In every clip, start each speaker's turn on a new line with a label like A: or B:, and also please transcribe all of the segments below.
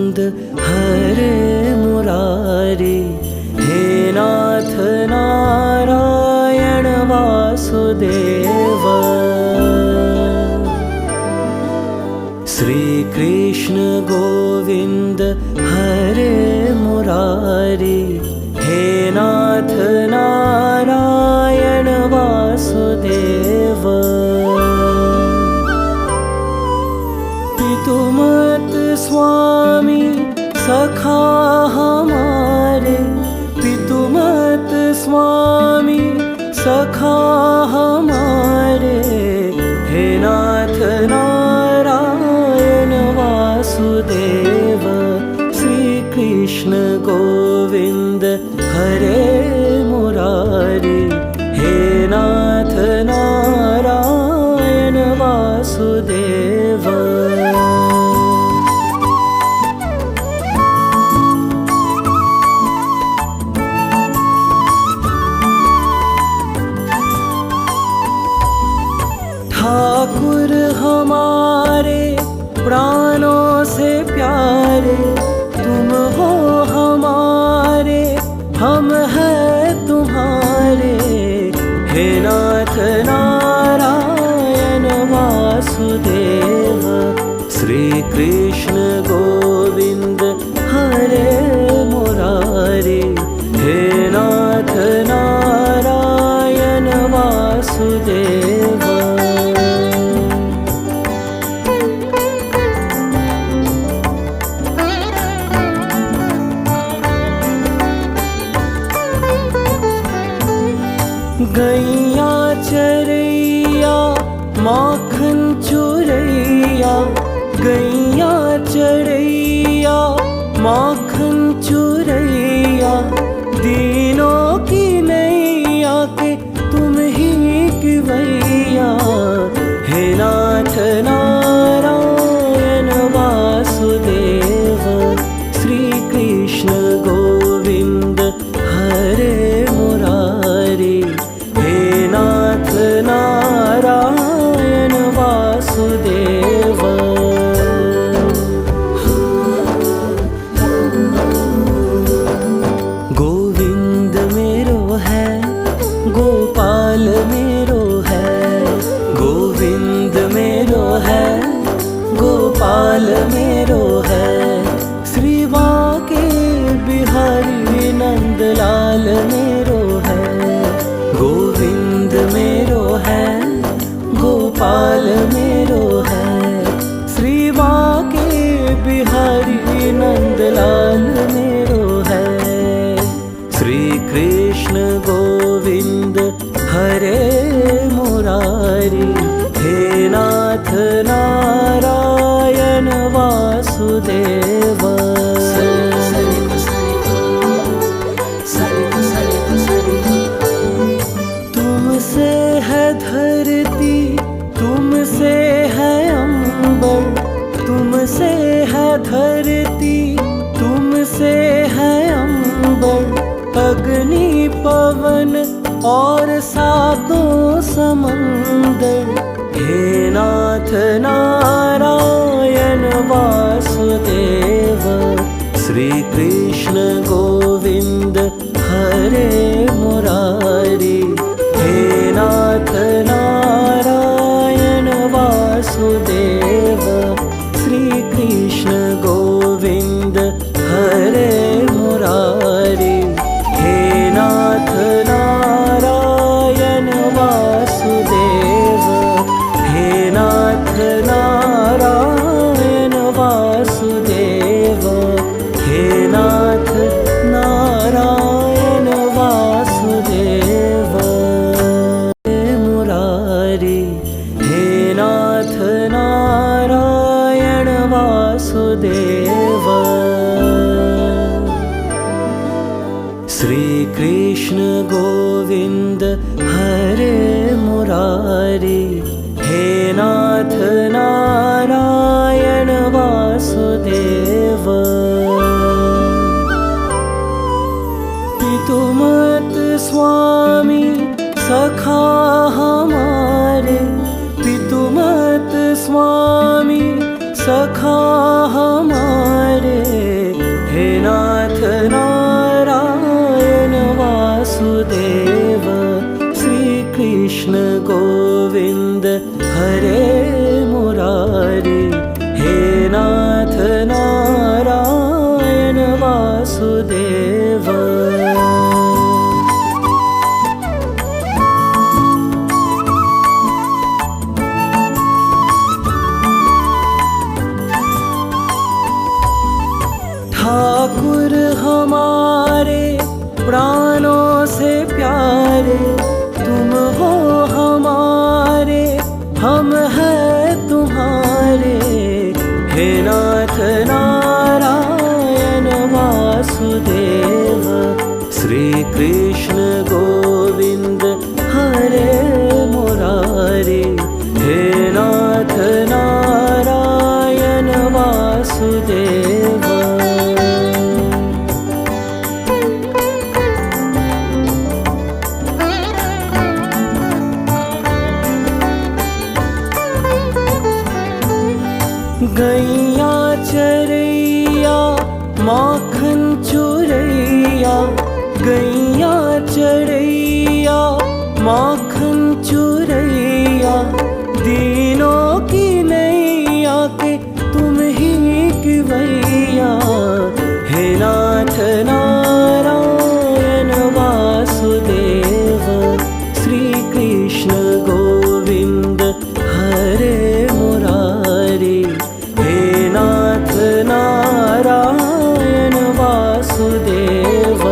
A: गोविंद हरे मुरारी, हे नाथ नारायण वासुदेव। श्री कृष्ण गोविंद हरे मुरारी, हे नाथ नारायण वासुदेव। पितुमत स्वामी सखा हमारे, पितुमत स्वामी सखा हमारे, हे नाथ नारायण वासुदेव। श्री कृष्ण गोविंद हरे मुरारी, हे नाथ नारायण वासुदेव। ठाकुर हमारे प्राणों से प्यारे, तुम हो हमारे, हम हैं तुम्हारे, हे नाथ नारायण वासुदेव। श्री कृष्ण गोविंद हरे मुरारी, हे नाथ नारायण वासुदेव। गैया चरैया माखन चुरैया, गैया चरैया माखन चुरैया, दीनों की नैया के तुम ही किवैया, हे नाथ नारायण वासुदेव। श्री कृष्ण गोविंद हरे मुरारी, हे नाथ नारायण वासुदेव। गोविंद मेरो है, गोपाल मेरो है, गोविंद मेरो है, गोपाल मेरो है, श्री बांके बिहारी नंदलाल मेरो है। गोविंद मेरो है, गोपाल मेरो है, श्री बांके बिहारी नंदलाल मेरो है। श्री कृष्ण गोविंद हरे मुरारी, हे नाथ नारायण वासुदेव। तुमसे है धरती, तुमसे है अंबर, तुमसे है धरती, तुमसे है अंबर, अग्नि पवन और सातों समंदर, हे नाथ नारायण वासुदेव। श्री कृष्ण गोविंद हरे मुरारी, हे नाथ नारायण वासुदेव। श्री कृष्ण गोविंद हरे मुरारी, हे नाथ नारायण वासुदेव, हे नाथ नारायण वासुदेव, हे नाथ वासुदेव। ठाकुर हमारे प्राणों से प्यारे, तुम हो हमारे, हम हैं तुम्हारे। हे नाथ नारायण वासुदेव, श्री कृष्ण गोविंद हरे मुरारी। हे नाथ नारायण वासुदेव। गैया चरैया माखन चुरैया, गैया चरैया माखन चुरैया। दीनों की नैया के तुम ही किवैया। हे नाथ नारायण वासुदेव, श्री कृष्ण गोविंद हरे मुरारी। हे नाथ नारायण वासुदेव।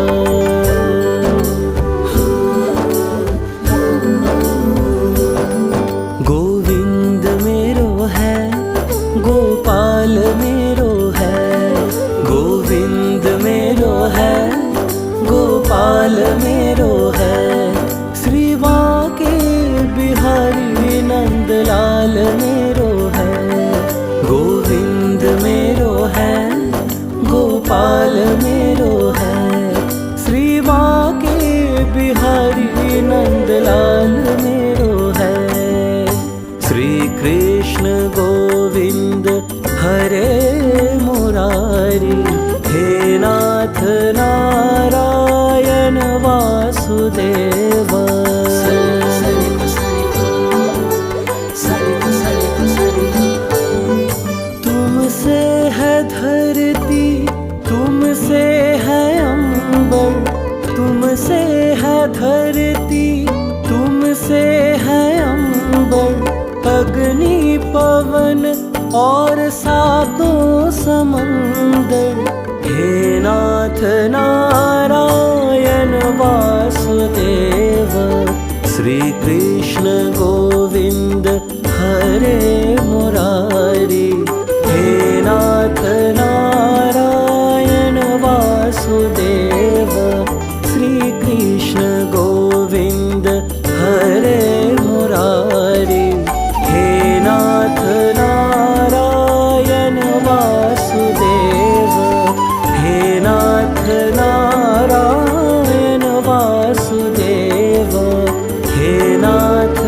A: गोविंद मेरो है, गोपाल मेरो है। गोविंद मेरो है, गोपाल मेरो है। श्री बांके बिहारी नंदलाल मेरो है। गोविंद मेरो है, गोपाल मेरो है। श्री बांके बिहारी नंदलाल मेरो है। श्री कृष्ण गोविंद हरे मुरारी। हे नाथ नारायण वासुदेव। तुमसे है धरती, तुमसे है अंबर। तुमसे है धरती, तुमसे है अंबर। अग्नि पवन और सातों समंदर। हे नाथ नारायण वासुदेव, श्री कृष्ण गोविंद हरे मुरारी। हे नाथ नारायण वासुदेव, श्री कृष्ण गोविंद हरे मुरारी। हे नाथ नारायण वासुदेव, हे नाथ नारायण वासुदेव। हे नाथ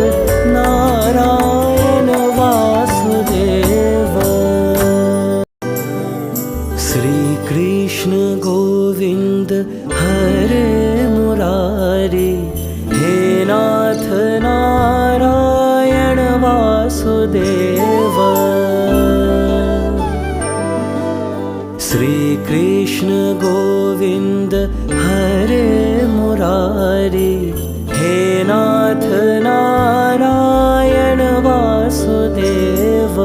A: नारायण वासुदेव। श्री कृष्ण गोविंद हरे मुरारी। हे नाथ नारायण वासुदेव। श्री कृष्ण गोविंद हरे मुरारी। हे नाथ नारायण वासुदेव।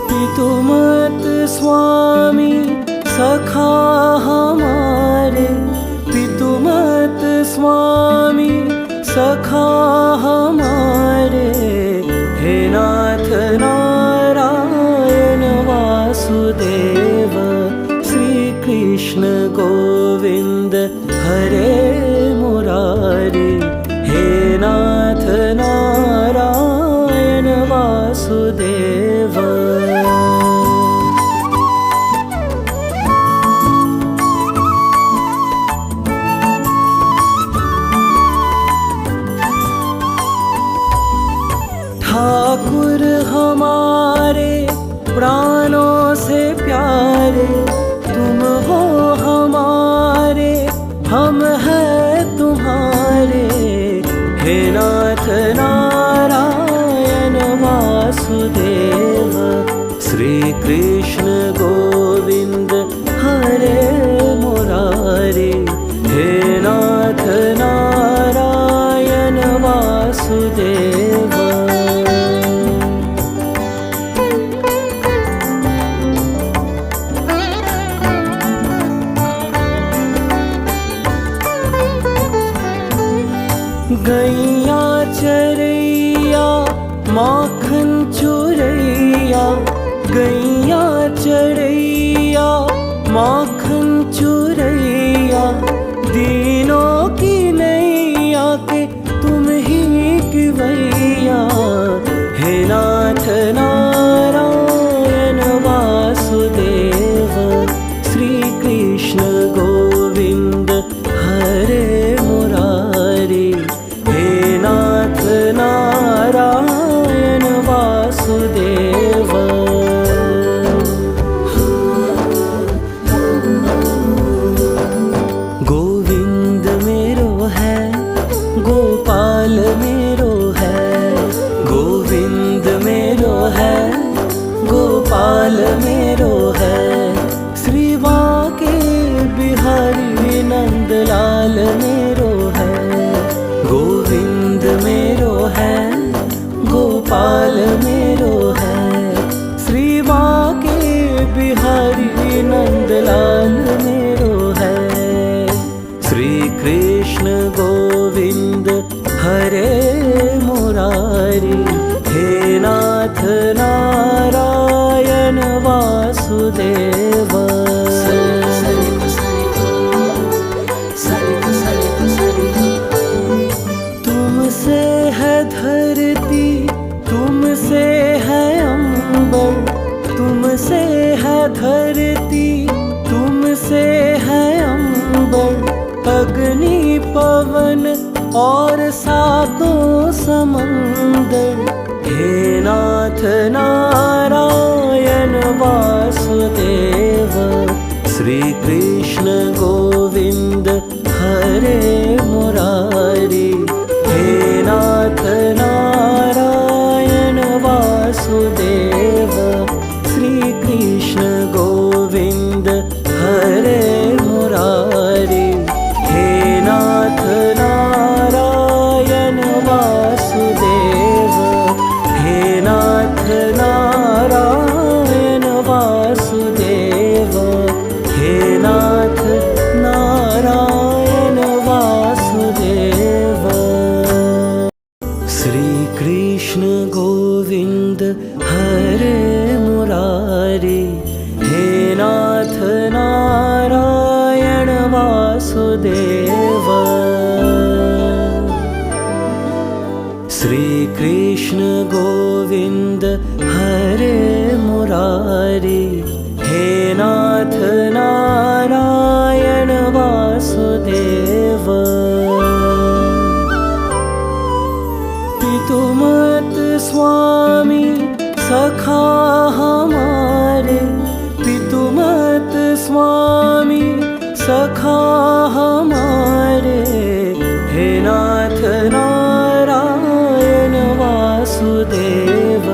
A: पितुमत स्वामी सखा हमारे। पितुमत स्वामी सखा हमारे। हे नाथ नारायण वासुदेव, श्री कृष्ण गोविंद हरे मुरारी। हे नाथ नारायण वासुदेव। ठाकुर हमारे प्राणों से प्यारे, तुम हो हमारे, हम हैं तुम्हारे। हे नाथ नारायण वासुदेव, श्री कृष्ण गोविंद गोविंद हरे मुरारे, हे नाथ नारायण वासुदेव। गैया चरैया माखन चुरैया, गैया चरैया माखन चुरैया, दीनों की नैया के तुम ही किवैया, हे नाथ नारायण वासुदेव। श्री कृष्ण गोविंद हरे मुरारी, हे नाथ नारायण वासुदेव। गोविंद मेरो है गोपाल मेरो है, गोविंद मेरो है गोपाल मेरो है, श्री बांके बिहारी नंदलाल मेरो है। गोविंद मेरो है गोपाल मेरो है, श्री बांके बिहारी नंदलाल मेरो है। श्री कृष्ण गोविंद हरे मुरारी, हे नाथ नारायण वासुदेव। तुमसे है धरती तुमसे है अंबर, तुमसे है धरती तुमसे है अंबर, अग्नि पवन और सातों समंदर, हे नाथ नारायण वासुदेव। श्री कृष्ण गोविंद हरे मुरारी, हे नाथ नारायण वासुदेव। श्री कृष्ण गोविंद हरे मुरारी, हे नाथ नारायण वासुदेव, हे नाथ नारायण वासुदेव, हे नाथ नारायण वासुदेव। श्री कृष्ण गोविंद हरे मुरारी, हे नाथ नारायण वासुदेव। श्री कृष्ण गोविंद हरे मुरारी, हे नाथ नारायण वासुदेव। पितुमत स्वामी सखा हमारे, पितुमत स्वामी सखा हमारे, हे नाथ नारायण वासुदेव।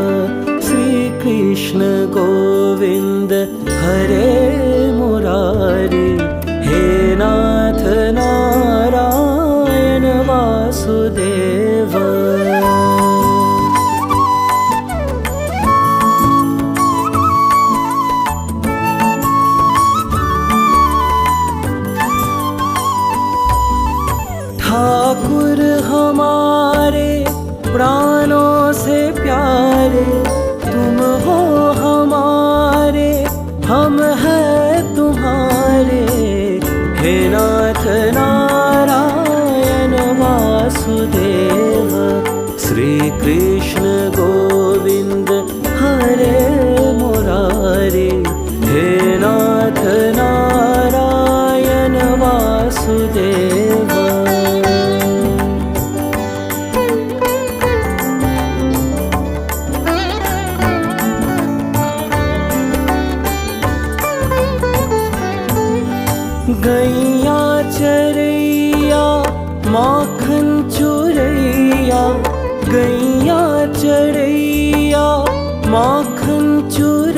A: श्री कृष्ण गोविंद हरे मुरारी, हे नाथ नारायण वासुदेव। ठाकुर हमारे प्राणों से प्यारे, तुम हो हमारे हम हैं तुम्हारे, हे नाथ नारायण वासुदेव। श्री कृष्ण गोविंद हरे मुरारी, हे नाथ नारायण वासुदेव। गैया चरैया माखन चुरैया, गैया चरैया माखन चुरैया,